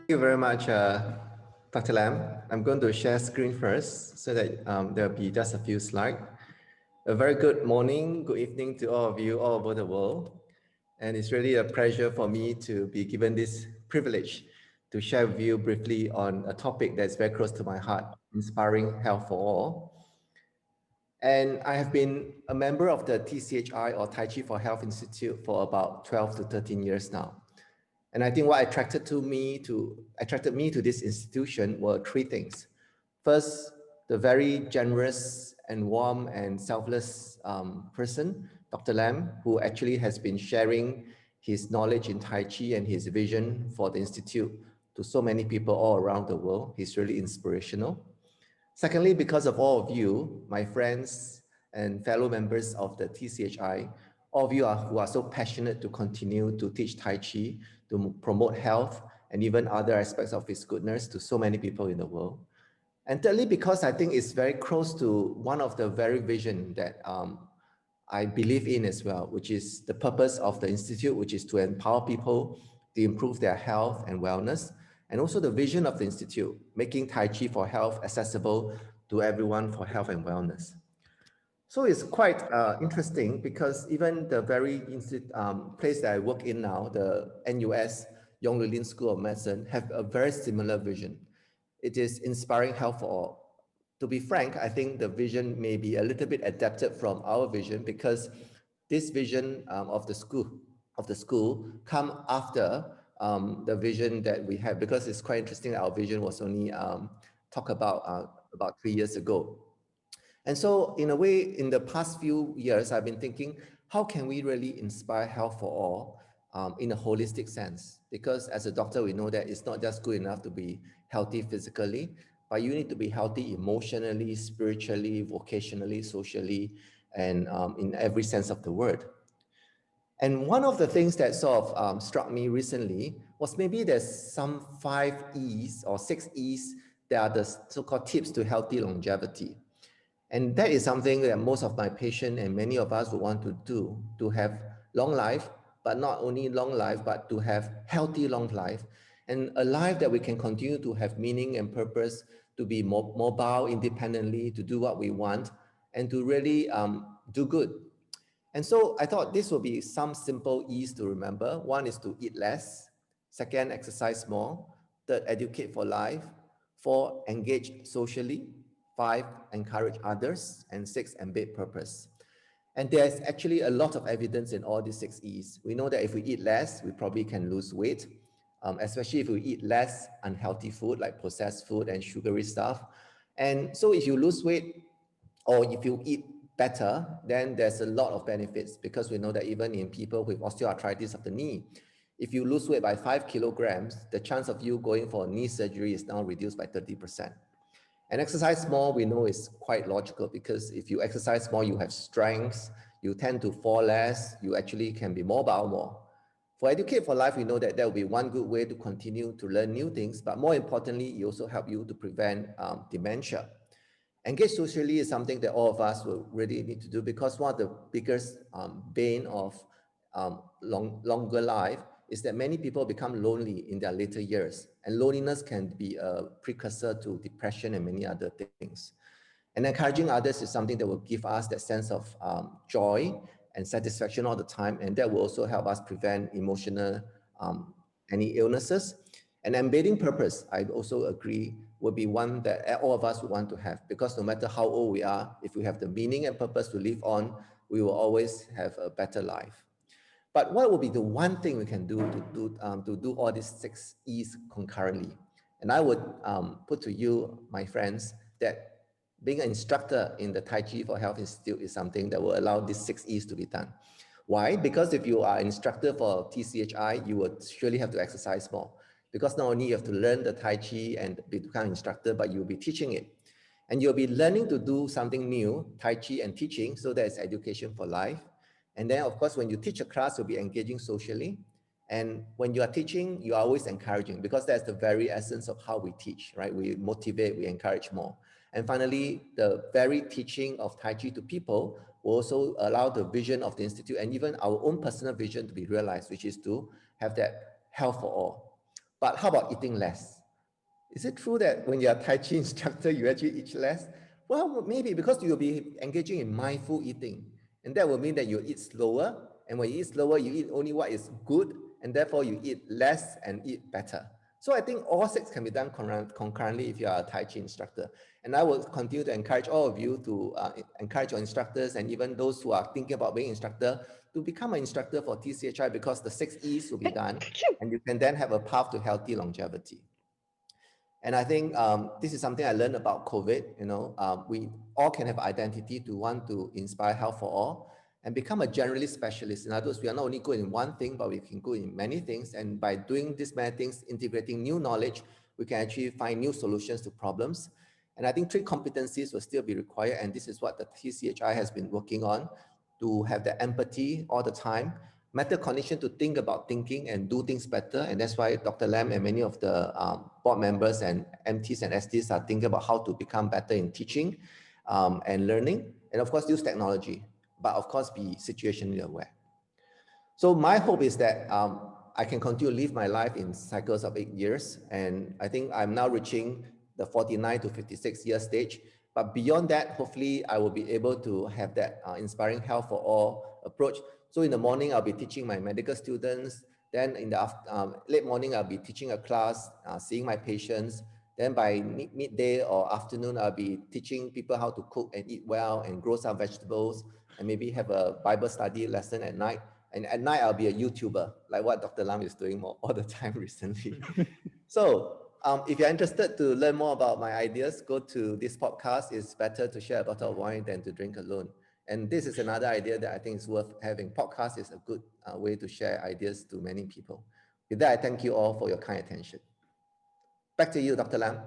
Thank you very much, Dr. Lam. I'm going to share screen first so that there'll be just a few slides. A very good morning, good evening to all of you all over the world. And it's really a pleasure for me to be given this privilege to share with you briefly on a topic that's very close to my heart, inspiring health for all. And I have been a member of the TCHI or Tai Chi for Health Institute for about 12 to 13 years now. And I think what attracted me to this institution were three things. First, the very generous and warm and selfless person, Dr. Lam, who actually has been sharing his knowledge in Tai Chi and his vision for the institute to so many people all around the world. He's really inspirational. Secondly, because of all of you, my friends and fellow members of the TCHI, all of you who are so passionate to continue to teach Tai Chi, to promote health, and even other aspects of its goodness to so many people in the world. And thirdly, because I think it's very close to one of the very vision that I believe in as well, which is the purpose of the Institute, which is to empower people to improve their health and wellness, and also the vision of the Institute, making Tai Chi for health accessible to everyone for health and wellness. So it's quite interesting because even the very place that I work in now, the NUS, Yong Lin School of Medicine, have a very similar vision. It is inspiring health for all. To be frank, I think the vision may be a little bit adapted from our vision because this vision of the school come after the vision that we have, because it's quite interesting. Our vision was only talked about 3 years ago. And so in a way, in the past few years, I've been thinking, how can we really inspire health for all in a holistic sense? Because as a doctor, we know that it's not just good enough to be healthy physically, but you need to be healthy emotionally, spiritually, vocationally, socially, and in every sense of the word. And one of the things that sort of struck me recently was maybe there's some 5 E's or 6 E's that are the so-called tips to healthy longevity. And that is something that most of my patients and many of us would want to do, to have long life, but not only long life, but to have healthy long life, and a life that we can continue to have meaning and purpose, to be mobile independently, to do what we want, and to really do good. And so I thought this will be some simple E's to remember. One is to eat less. Second, exercise more. Third, educate for life. 4, engage socially. 5, encourage others. And 6, embed purpose. And there's actually a lot of evidence in all these 6 E's. We know that if we eat less, we probably can lose weight, especially if we eat less unhealthy food like processed food and sugary stuff. And so if you lose weight, or if you eat better, then there's a lot of benefits, because we know that even in people with osteoarthritis of the knee, if you lose weight by 5 kilograms, the chance of you going for knee surgery is now reduced by 30%. And exercise more, we know, is quite logical, because if you exercise more, you have strength, you tend to fall less, you actually can be mobile more. For Educate for Life, we know that will be one good way to continue to learn new things, but more importantly, it also help you to prevent dementia. Engage socially is something that all of us will really need to do, because one of the biggest bane of longer life is that many people become lonely in their later years, and loneliness can be a precursor to depression and many other things. And encouraging others is something that will give us that sense of joy and satisfaction all the time, and that will also help us prevent emotional any illnesses. And embedding purpose, I also agree, would be one that all of us would want to have, because no matter how old we are, if we have the meaning and purpose to live on, we will always have a better life. But what would be the one thing we can do to do all these 6 E's concurrently? And I would put to you, my friends, that being an instructor in the Tai Chi for Health Institute is something that will allow these 6 E's to be done. Why? Because if you are an instructor for TCHI, you would surely have to exercise more. Because not only you have to learn the Tai Chi and become an instructor, but you'll be teaching it. And you'll be learning to do something new, Tai Chi and teaching, so that is education for life. And then, of course, when you teach a class, you'll be engaging socially. And when you are teaching, you are always encouraging, because that's the very essence of how we teach, right? We motivate, we encourage more. And finally, the very teaching of Tai Chi to people will also allow the vision of the Institute and even our own personal vision to be realized, which is to have that health for all. But how about eating less? Is it true that when you're a Tai Chi instructor, you actually eat less? Well, maybe because you'll be engaging in mindful eating. And that will mean that you eat slower. And when you eat slower, you eat only what is good. And therefore, you eat less and eat better. So I think all six can be done concurrently if you are a Tai Chi instructor. And I will continue to encourage all of you to encourage your instructors and even those who are thinking about being instructor to become an instructor for TCHI, because the 6 E's will be done. And you can then have a path to healthy longevity. And I think this is something I learned about COVID. We all can have identity to want to inspire health for all and become a generalist specialist. In other words, we are not only good in one thing, but we can go in many things. And by doing these many things, integrating new knowledge, we can actually find new solutions to problems. And I think three competencies will still be required. And this is what the TCHI has been working on, to have the empathy all the time, metacognition to think about thinking and do things better. And that's why Dr. Lam and many of the board members and MTs and STs are thinking about how to become better in teaching and learning. And of course, use technology, but of course, be situationally aware. So my hope is that I can continue to live my life in cycles of 8 years. And I think I'm now reaching the 49 to 56 year stage. But beyond that, hopefully I will be able to have that inspiring health for all approach. So in the morning, I'll be teaching my medical students. Then in the late morning, I'll be teaching a class, seeing my patients. Then by midday or afternoon, I'll be teaching people how to cook and eat well and grow some vegetables and maybe have a Bible study lesson at night. And at night, I'll be a YouTuber, like what Dr. Lam is doing all the time recently. So if you're interested to learn more about my ideas, go to this podcast. It's better to share a bottle of wine than to drink alone. And this is another idea that I think is worth having. Podcast is a good way to share ideas to many people. With that, I thank you all for your kind attention. Back to you, Dr. Lam.